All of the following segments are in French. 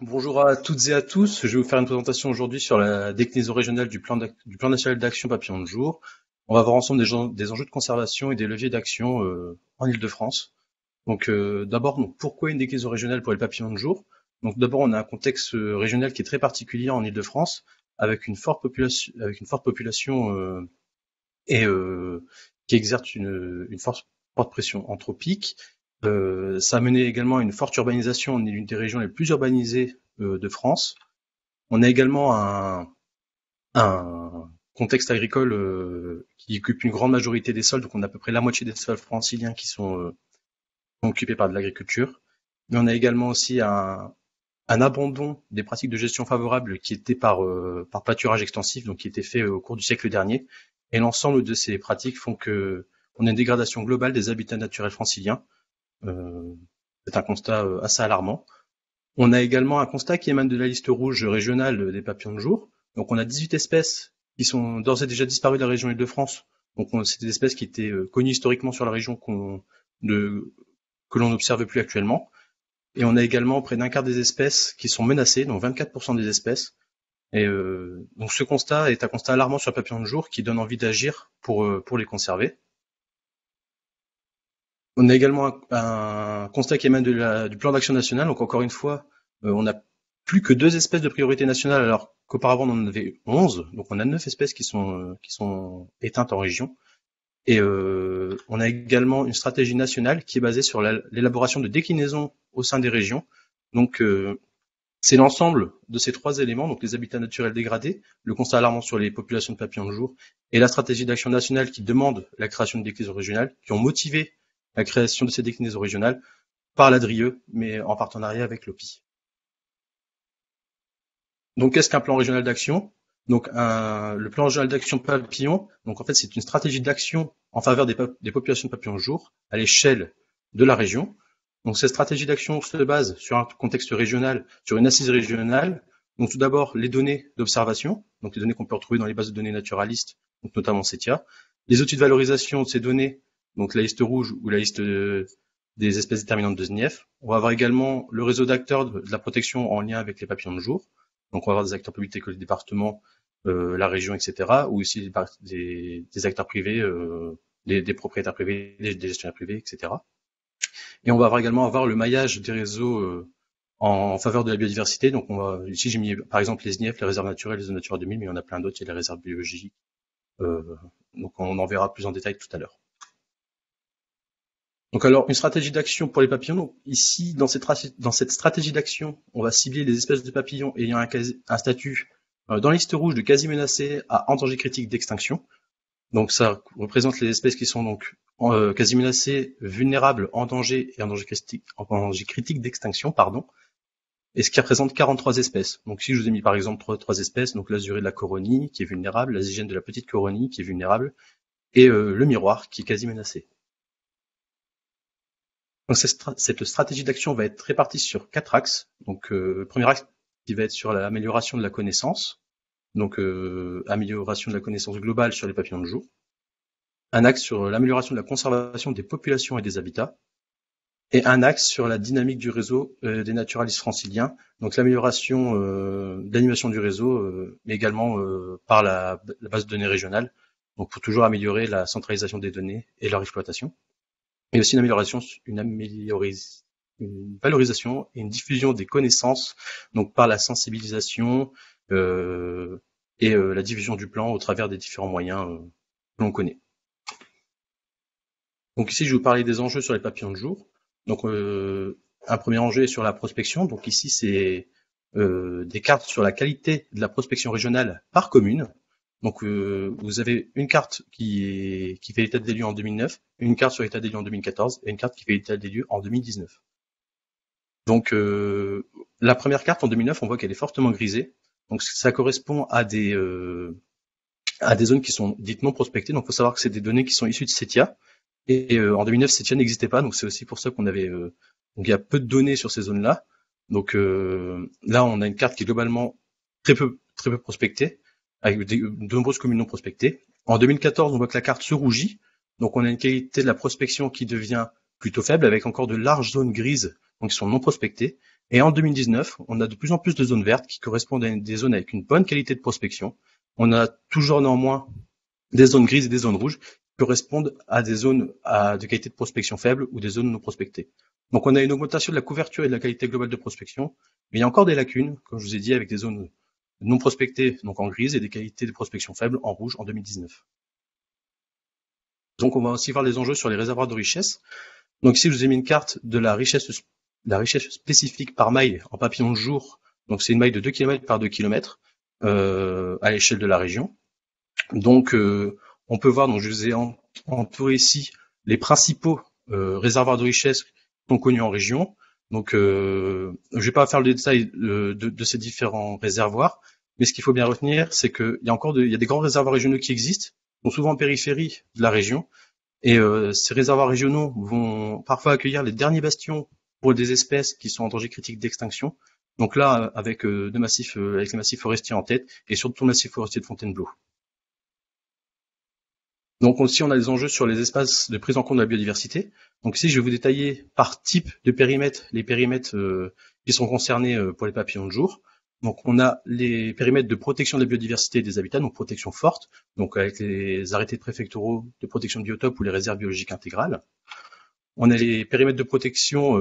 Bonjour à toutes et à tous. Je vais vous faire une présentation aujourd'hui sur la déclinaison régionale du plan national d'action papillon de jour. On va voir ensemble des enjeux de conservation et des leviers d'action en Île-de-France. D'abord, pourquoi une déclinaison régionale pour les papillons de jour? Donc d'abord, on a un contexte régional qui est très particulier en Île-de-France, avec une forte population et qui exerce une forte pression anthropique. Ça a mené également à une forte urbanisation. On est l'une des régions les plus urbanisées de France. On a également un contexte agricole qui occupe une grande majorité des sols. Donc on a à peu près la moitié des sols franciliens qui sont occupés par de l'agriculture. Mais on a également aussi un abandon des pratiques de gestion favorables qui étaient par pâturage extensif, donc qui étaient faits au cours du siècle dernier. Et l'ensemble de ces pratiques font que on a une dégradation globale des habitats naturels franciliens. Euh, c'est un constat assez alarmant. On a également un constat qui émane de la liste rouge régionale des papillons de jour. Donc on a 18 espèces qui sont d'ores et déjà disparues de la région Île-de-France. Donc c'est des espèces qui étaient connues historiquement sur la région que l'on n'observe plus actuellement. Et on a également près d'un quart des espèces qui sont menacées, donc 24% des espèces. Et donc ce constat est un constat alarmant sur les papillons de jour qui donne envie d'agir pour les conserver. On a également un constat qui émane du plan d'action national. Donc encore une fois, on n'a plus que 2 espèces de priorité nationale alors qu'auparavant on en avait 11. Donc on a 9 espèces qui sont éteintes en région. Et on a également une stratégie nationale qui est basée sur l'élaboration de déclinaisons au sein des régions. Donc c'est l'ensemble de ces 3 éléments, donc les habitats naturels dégradés, le constat alarmant sur les populations de papillons de jour et la stratégie d'action nationale qui demande la création de déclinaisons régionales, qui ont motivé la création de ces déclinaisons régionales par l'ADRIE, mais en partenariat avec l'OPI. Donc, qu'est-ce qu'un plan régional d'action? Donc, le plan régional d'action papillon, donc en fait, c'est une stratégie d'action en faveur des populations de papillons de jour à l'échelle de la région. Donc, cette stratégie d'action se base sur un contexte régional, sur une assise régionale. Donc, tout d'abord, les données d'observation, donc les données qu'on peut retrouver dans les bases de données naturalistes, donc notamment CETIA, les outils de valorisation de ces données, donc la liste rouge ou la liste des espèces déterminantes de SNIEF. On va avoir également le réseau d'acteurs de la protection en lien avec les papillons de jour. Donc on va avoir des acteurs publics tels que le département, la région, etc. ou aussi des acteurs privés, des propriétaires privés, des gestionnaires privés, etc. Et on va également avoir le maillage des réseaux en faveur de la biodiversité. Donc ici j'ai mis par exemple les SNIEF, les réserves naturelles, les zones Natura 2000, mais il y en a plein d'autres, il y a les réserves biologiques. Donc on en verra plus en détail tout à l'heure. Donc alors, une stratégie d'action pour les papillons. Donc, ici, dans cette stratégie d'action, on va cibler les espèces de papillons ayant un statut dans la liste rouge de quasi menacés à en danger critique d'extinction. Donc ça représente les espèces qui sont donc quasi menacées, vulnérables, en danger et en danger critique d'extinction, pardon. Et ce qui représente 43 espèces. Donc si je vous ai mis par exemple trois espèces, donc l'azuré de la coronie qui est vulnérable, l'azygène de la petite coronie qui est vulnérable, et le miroir qui est quasi menacé. Donc cette stratégie d'action va être répartie sur 4 axes. Donc le premier axe qui va être sur l'amélioration de la connaissance, donc amélioration de la connaissance globale sur les papillons de jour. Un axe sur l'amélioration de la conservation des populations et des habitats. Et un axe sur la dynamique du réseau des naturalistes franciliens, donc l'amélioration d'animation du réseau, mais également par la base de données régionale, donc pour toujours améliorer la centralisation des données et leur exploitation. Mais aussi une valorisation et une diffusion des connaissances, donc par la sensibilisation et la diffusion du plan au travers des différents moyens que l'on connaît. Donc ici, je vais vous parler des enjeux sur les papillons de jour. Donc un premier enjeu est sur la prospection. Donc ici, c'est des cartes sur la qualité de la prospection régionale par commune. Donc vous avez une carte qui fait l'état des lieux en 2009, une carte sur l'état des lieux en 2014 et une carte qui fait l'état des lieux en 2019. Donc la première carte en 2009, on voit qu'elle est fortement grisée. Donc ça correspond à des zones qui sont dites non prospectées. Donc il faut savoir que c'est des données qui sont issues de CETIA. Et en 2009, CETIA n'existait pas. Donc c'est aussi pour ça qu'on avait donc il y a peu de données sur ces zones-là. Donc là, on a une carte qui est globalement très peu prospectée, avec de nombreuses communes non prospectées. En 2014, on voit que la carte se rougit, donc on a une qualité de la prospection qui devient plutôt faible, avec encore de larges zones grises, donc qui sont non prospectées. Et en 2019, on a de plus en plus de zones vertes qui correspondent à des zones avec une bonne qualité de prospection. On a toujours néanmoins des zones grises et des zones rouges qui correspondent à des zones de qualité de prospection faible ou des zones non prospectées. Donc on a une augmentation de la couverture et de la qualité globale de prospection, mais il y a encore des lacunes, comme je vous ai dit, avec des zones non prospectées, donc en grise, et des qualités de prospection faibles en rouge en 2019. Donc on va aussi voir les enjeux sur les réservoirs de richesse. Donc ici, je vous ai mis une carte de la richesse spécifique par maille en papillon de jour. Donc c'est une maille de 2 km par 2 km à l'échelle de la région. Donc on peut voir, donc je vous ai entouré ici les principaux réservoirs de richesse qui sont connus en région. Donc je vais pas faire le détail de ces différents réservoirs, mais ce qu'il faut bien retenir, c'est qu'il y a encore il y a des grands réservoirs régionaux qui existent, sont souvent en périphérie de la région, et ces réservoirs régionaux vont parfois accueillir les derniers bastions pour des espèces qui sont en danger critique d'extinction. Donc là, avec avec les massifs forestiers en tête, et surtout le massif forestier de Fontainebleau. Donc aussi, on a des enjeux sur les espaces de prise en compte de la biodiversité. Donc ici, je vais vous détailler par type de périmètre les périmètres qui sont concernés pour les papillons de jour. Donc on a les périmètres de protection de la biodiversité et des habitats, donc protection forte, donc avec les arrêtés préfectoraux de protection de biotope ou les réserves biologiques intégrales. On a les périmètres de protection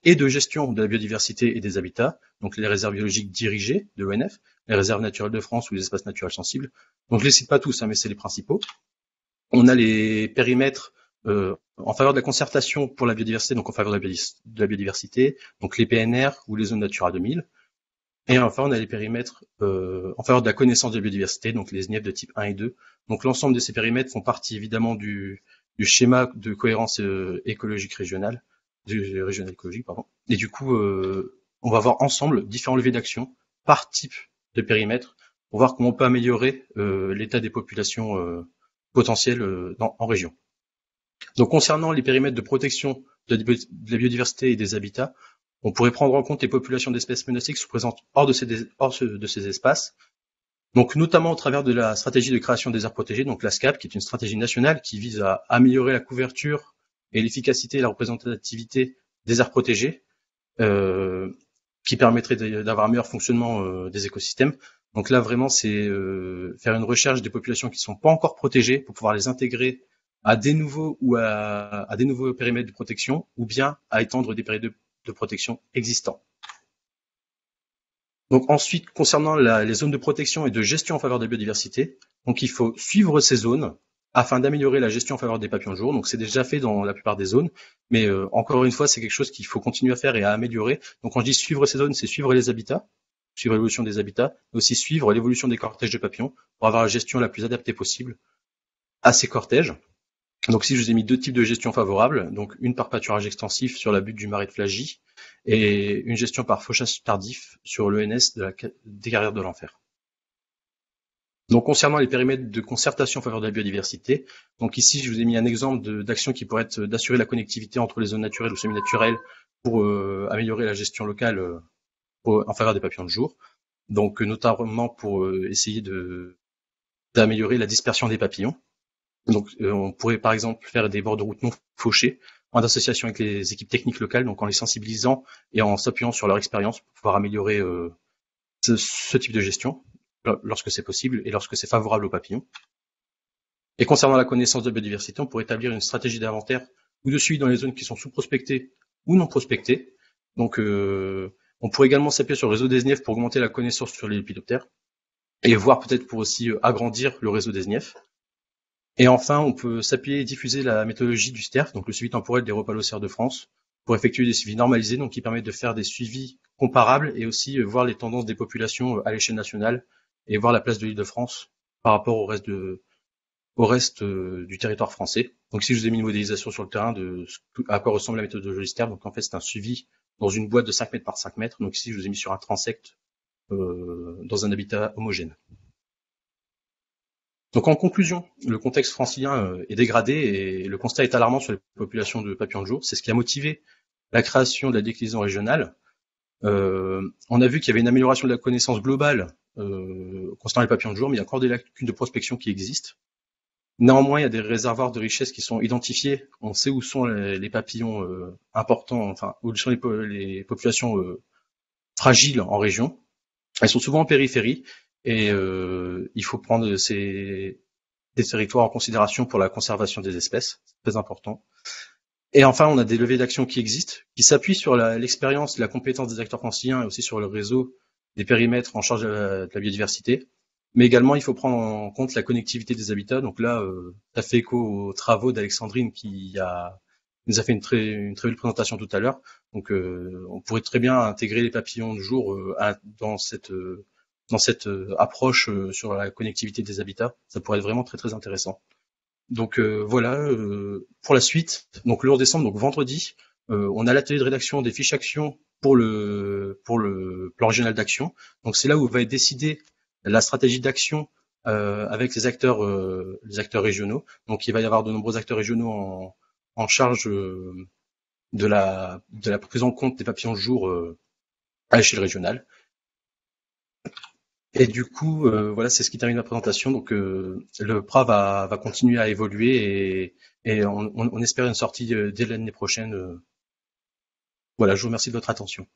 et de gestion de la biodiversité et des habitats, donc les réserves biologiques dirigées de l'ONF, les réserves naturelles de France ou les espaces naturels sensibles. Donc je les cite pas tous, mais c'est les principaux. On a les périmètres en faveur de la concertation pour la biodiversité, donc en faveur de la biodiversité, donc les PNR ou les zones Natura 2000. Et enfin, on a les périmètres en faveur de la connaissance de la biodiversité, donc les SNIEF de type 1 et 2. Donc l'ensemble de ces périmètres font partie évidemment du schéma de cohérence écologique régionale, régional écologique, pardon. Et du coup, on va voir ensemble différents leviers d'action par type de périmètre pour voir comment on peut améliorer l'état des populations potentielles en région. Donc concernant les périmètres de protection de la biodiversité et des habitats, on pourrait prendre en compte les populations d'espèces menacées qui sont présentes hors de ces espaces, donc notamment au travers de la stratégie de création des aires protégées, donc la SCAP, qui est une stratégie nationale qui vise à améliorer la couverture et l'efficacité et la représentativité des aires protégées, qui permettrait d'avoir un meilleur fonctionnement des écosystèmes. Donc là, vraiment, c'est faire une recherche des populations qui ne sont pas encore protégées pour pouvoir les intégrer à des nouveaux périmètres de protection, ou bien à étendre des périmètres de protection existants. Donc ensuite, concernant les zones de protection et de gestion en faveur de la biodiversité, donc il faut suivre ces zones afin d'améliorer la gestion en faveur des papillons de jour. Donc c'est déjà fait dans la plupart des zones, mais encore une fois, c'est quelque chose qu'il faut continuer à faire et à améliorer. Donc quand je dis suivre ces zones, c'est suivre les habitats, suivre l'évolution des habitats, mais aussi suivre l'évolution des cortèges de papillons pour avoir la gestion la plus adaptée possible à ces cortèges. Donc ici, je vous ai mis deux types de gestion favorables, donc une par pâturage extensif sur la butte du marais de Flagy et une gestion par fauchage tardif sur l'ENS des carrières de l'enfer. Donc concernant les périmètres de concertation en faveur de la biodiversité, donc ici je vous ai mis un exemple d'action qui pourrait être d'assurer la connectivité entre les zones naturelles ou semi-naturelles pour améliorer la gestion locale en faveur des papillons de jour. Donc notamment pour essayer d'améliorer la dispersion des papillons. Donc, on pourrait par exemple faire des bords de route non fauchés en association avec les équipes techniques locales, donc en les sensibilisant et en s'appuyant sur leur expérience pour pouvoir améliorer ce type de gestion lorsque c'est possible et lorsque c'est favorable aux papillons. Et concernant la connaissance de la biodiversité, on pourrait établir une stratégie d'inventaire ou de suivi dans les zones qui sont sous-prospectées ou non prospectées. Donc, on pourrait également s'appuyer sur le réseau des SNIEF pour augmenter la connaissance sur les lépidoptères et voir peut-être pour aussi agrandir le réseau des SNIEF. Et enfin, on peut s'appuyer et diffuser la méthodologie du STERF, donc le suivi temporel des repalocères de France, pour effectuer des suivis normalisés, donc qui permettent de faire des suivis comparables et aussi voir les tendances des populations à l'échelle nationale et voir la place de l'Île-de-France par rapport au reste du territoire français. Donc ici, je vous ai mis une modélisation sur le terrain de à quoi ressemble la méthodologie STERF. Donc en fait, c'est un suivi dans une boîte de 5 mètres par 5 mètres. Donc ici, je vous ai mis sur un transect dans un habitat homogène. Donc en conclusion, le contexte francilien est dégradé et le constat est alarmant sur les populations de papillons de jour. C'est ce qui a motivé la création de la déclinaison régionale. On a vu qu'il y avait une amélioration de la connaissance globale concernant les papillons de jour, mais il y a encore des lacunes de prospection qui existent. Néanmoins, il y a des réservoirs de richesse qui sont identifiés. On sait où sont les papillons importants, enfin où sont les populations fragiles en région. Elles sont souvent en périphérie et il faut prendre des territoires en considération pour la conservation des espèces, c'est très important. Et enfin, on a des leviers d'action qui existent, qui s'appuient sur l'expérience, la compétence des acteurs franciliens et aussi sur le réseau des périmètres en charge de la biodiversité. Mais également, il faut prendre en compte la connectivité des habitats. Donc là, ça fait écho aux travaux d'Alexandrine nous a fait une très belle présentation tout à l'heure. Donc, on pourrait très bien intégrer les papillons de jour dans cette approche sur la connectivité des habitats. Ça pourrait être vraiment très très intéressant. Donc voilà, pour la suite, donc le 11 décembre, donc vendredi, on a l'atelier de rédaction des fiches actions pour le plan régional d'action. Donc c'est là où va être décidée la stratégie d'action avec les acteurs régionaux. Donc il va y avoir de nombreux acteurs régionaux en charge de la prise en compte des papillons de jour à l'échelle régionale. Et du coup, voilà, c'est ce qui termine la présentation. Donc, le PRA va continuer à évoluer et on espère une sortie dès l'année prochaine. Voilà, je vous remercie de votre attention.